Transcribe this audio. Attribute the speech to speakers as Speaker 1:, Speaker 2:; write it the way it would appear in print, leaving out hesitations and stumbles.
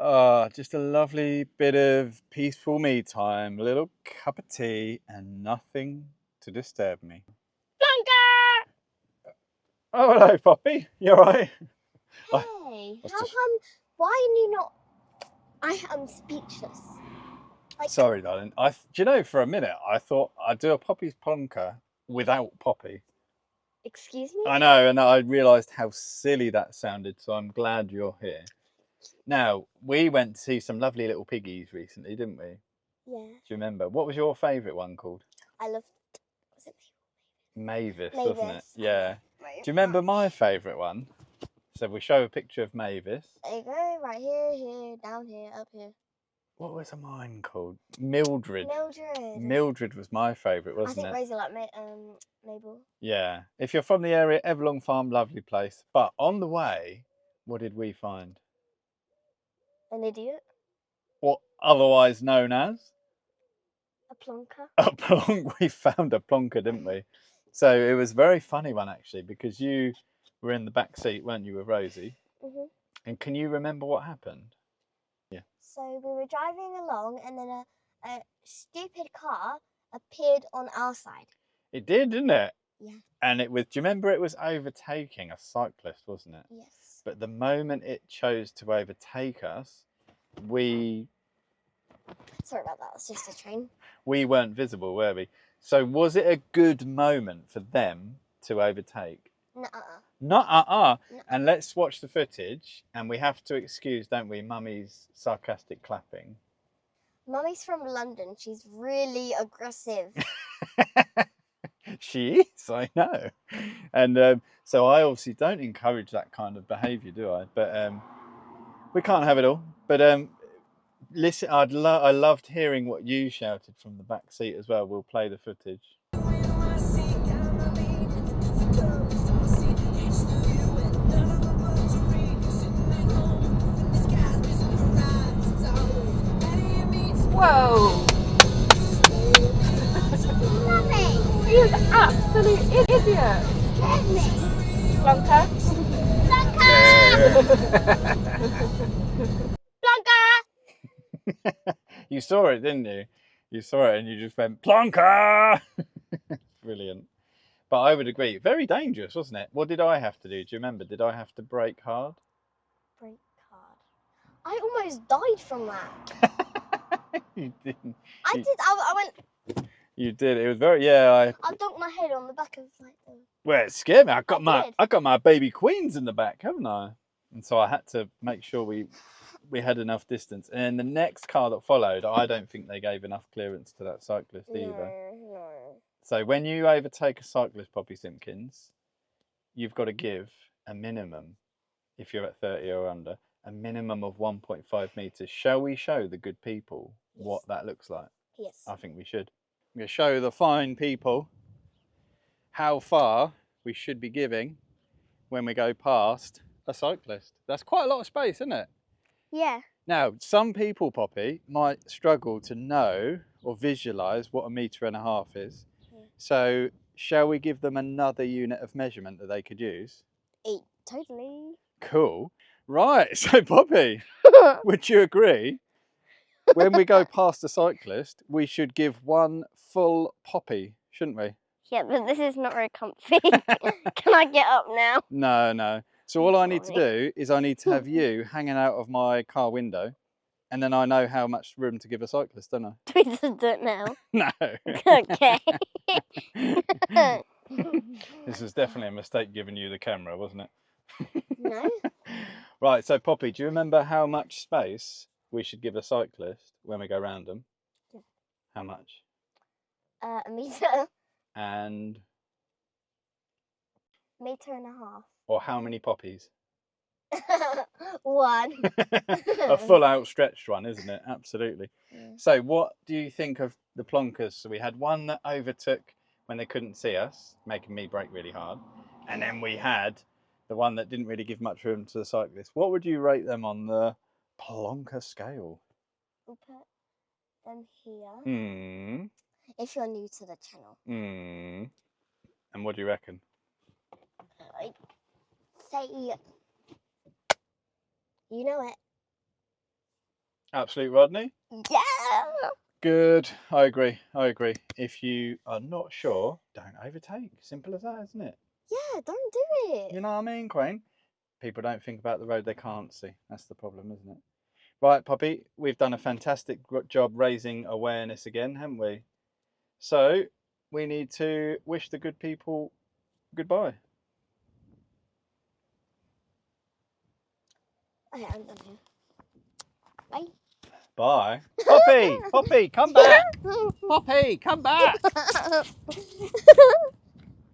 Speaker 1: Just a lovely bit of peaceful me time, a little cup of tea, and nothing to disturb me.
Speaker 2: Plonker!
Speaker 1: Oh, hello, Poppy. You alright?
Speaker 2: Hey, how come? Why are you not? I am speechless.
Speaker 1: Sorry, darling. Do you know, for a minute, I thought I'd do a Poppy's plonker without Poppy.
Speaker 2: Excuse me?
Speaker 1: I know, and I realised how silly that sounded, so I'm glad you're here. Now, we went to see some lovely little piggies recently, didn't we?
Speaker 2: Yeah.
Speaker 1: Do you remember? What was your favourite one called?
Speaker 2: I loved. Was it
Speaker 1: Mavis,
Speaker 2: Mavis?
Speaker 1: wasn't it? Yeah. Do you remember my favourite one? So we show a picture of Mavis.
Speaker 2: There you go, right here, here, down here, up here.
Speaker 1: What was mine called? Mildred.
Speaker 2: Mildred.
Speaker 1: Mildred was my favourite, wasn't it?
Speaker 2: I think Rosie liked Mabel.
Speaker 1: Yeah. If you're from the area, Everlong Farm, lovely place. But on the way, what did we find?
Speaker 2: An idiot.
Speaker 1: What otherwise known as?
Speaker 2: A plonker.
Speaker 1: A plonk. We found a plonker, didn't we? So it was a very funny one, actually, because you were in the back seat, weren't you, with Rosie?
Speaker 2: Mhm.
Speaker 1: And can you remember what happened? Yeah.
Speaker 2: So we were driving along, and then a stupid car appeared on our side.
Speaker 1: It did, didn't it?
Speaker 2: Yeah.
Speaker 1: And it was, do you remember it was overtaking a cyclist, wasn't it?
Speaker 2: Yes.
Speaker 1: But the moment it chose to overtake us, we...
Speaker 2: Sorry about that, it's just a train.
Speaker 1: We weren't visible, were we? So was it a good moment for them to overtake?
Speaker 2: Nuh-uh.
Speaker 1: Nuh-uh. And let's watch the footage, and we have to excuse, don't we, Mummy's sarcastic clapping.
Speaker 2: Mummy's from London, she's really aggressive.
Speaker 1: She is, I know. And so I obviously don't encourage that kind of behaviour, do I? But we can't have it all. But listen, I loved hearing what you shouted from the back seat as well. We'll play the footage.
Speaker 3: Whoa!
Speaker 2: Mummy!
Speaker 3: He is an absolute idiot!
Speaker 2: Scared me!
Speaker 3: Plonker?
Speaker 2: Plonker!
Speaker 1: You saw it, didn't you? You saw it and you just went, plonker! Brilliant. But I would agree, very dangerous, wasn't it? What did I have to do? Do you remember? Did I have to brake hard?
Speaker 2: Brake hard. I almost died from that.
Speaker 1: You didn't.
Speaker 2: I did. I went.
Speaker 1: You did. It was very. Yeah.
Speaker 2: I dunked my head on the back of like the.
Speaker 1: Well, it scared me. I got my
Speaker 2: did.
Speaker 1: baby queens in the back, haven't I? And so I had to make sure we had enough distance. And the next car that followed, I don't think they gave enough clearance to that cyclist either.
Speaker 2: No.
Speaker 1: So when you overtake a cyclist, Poppy Simpkins, you've got to give a minimum, if you're at 30 or under, a minimum of 1.5 meters. Shall we show the good people what that looks like?
Speaker 2: Yes.
Speaker 1: I think we should. I'm going to show the fine people how far we should be giving when we go past a cyclist. That's quite a lot of space, isn't it?
Speaker 2: Yeah.
Speaker 1: Now, some people, Poppy, might struggle to know or visualise what 1.5 meters is. Yeah. So shall we give them another unit of measurement that they could use?
Speaker 2: Totally.
Speaker 1: Cool. Right, so Poppy, would you agree? When we go past a cyclist, we should give one full poppy, shouldn't we?
Speaker 2: Yeah, but this is not very comfy. Can I get up now?
Speaker 1: No. So all I need to do is I need to have you hanging out of my car window, and then I know how much room to give a cyclist, don't I?
Speaker 2: Do we just do it now?
Speaker 1: No.
Speaker 2: Okay.
Speaker 1: This was definitely a mistake giving you the camera, wasn't it?
Speaker 2: No.
Speaker 1: Right, so Poppy, do you remember how much space we should give a cyclist when we go round them?
Speaker 2: Yeah.
Speaker 1: How much?
Speaker 2: 1 meter.
Speaker 1: And?
Speaker 2: 1.5 meters.
Speaker 1: Or how many poppies?
Speaker 2: 1.
Speaker 1: A full outstretched one, isn't it? Absolutely. Yeah. So what do you think of the plonkers? So we had one that overtook when they couldn't see us, making me brake really hard. And then we had the one that didn't really give much room to the cyclist. What would you rate them on the plonker scale?
Speaker 2: We'll put them here. If you're new to the channel.
Speaker 1: And what do you reckon?
Speaker 2: Like, say, you know it.
Speaker 1: Absolute Rodney.
Speaker 2: Yeah.
Speaker 1: Good. I agree. If you are not sure, don't overtake. Simple as that, isn't it?
Speaker 2: Yeah, don't do it.
Speaker 1: You know what I mean, Queen? People don't think about the road they can't see. That's the problem, isn't it? Right, Poppy, we've done a fantastic job raising awareness again, haven't we? So we need to wish the good people goodbye.
Speaker 2: Okay, I'm done here. Bye.
Speaker 1: Bye. Poppy, Poppy, come back. Poppy, come back.